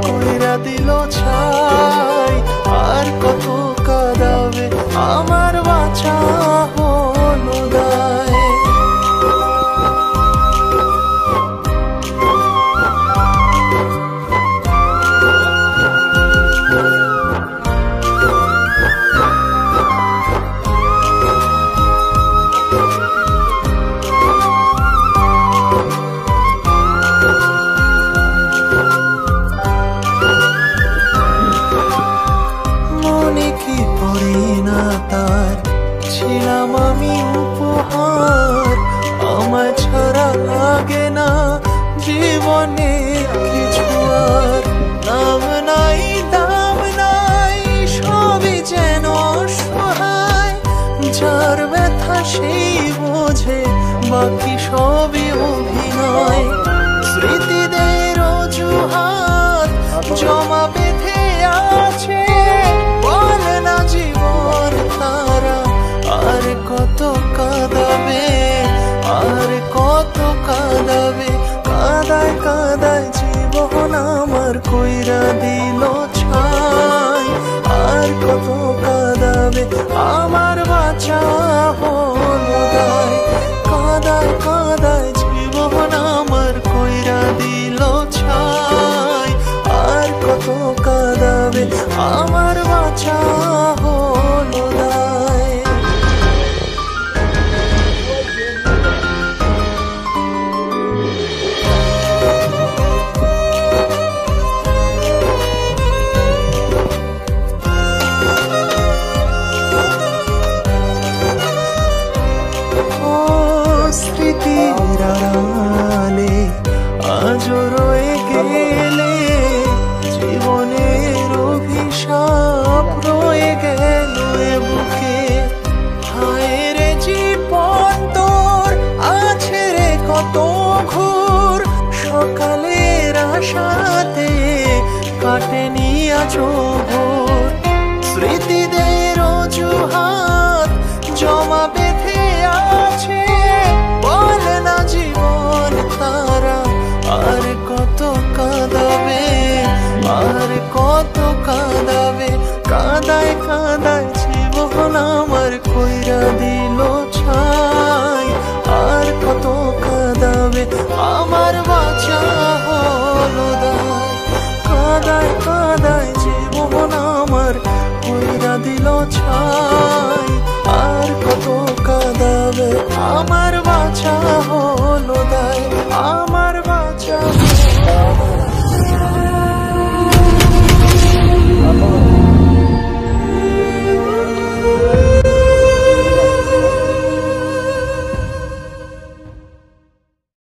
কইরা দিল ছাই। আর কত কাঁদাবে আমার বাঁচা হলো দায়। ছিলাম আমি উপহার, আমার ছাড়া লাগে না জীবনে কিছু আর। নাম নাই দাম নাই সবই যেন অসহায়, যার ব্যথা সেই বোঝে বাকি সবই অভিনয়। স্মৃতিদের অজুহাত জমা বেঁধে আছে, বলে না জীবন তারা আর কত কাঁদাবে, আর কত কাঁদাবে। কাঁদায় কাঁদায় জীবন আমার কইরা দিল ছাই। আর কত কাঁদাবে আমার বাঁচা হলো দায়। কাঁদায় কাঁদায় জীবন আমার কইরা দিল ছাই। আর কত কাঁদাবে আমার বাঁচা হলো দায়। স্মৃতির আড়ালে আজও রয়ে গেলে, জীবনের অভিশাপ রয়ে গেল এ বুকে। হায় রে জীবন তোর আছে রে কত ঘোর, সকালের আশাতে কাটেনি আজও ভোর। স্মৃতিদের অজুহাত জমা বেঁধে আছে, বলে না জীবন তারা আর কত কাঁদাবে, আর কত কাঁদাবে। কাঁদায় কাঁদায় জীবন আমার কইরা দিল ছাই। আর কত কাঁদাবে আমার বাঁচা হলো দায়। কাঁদায়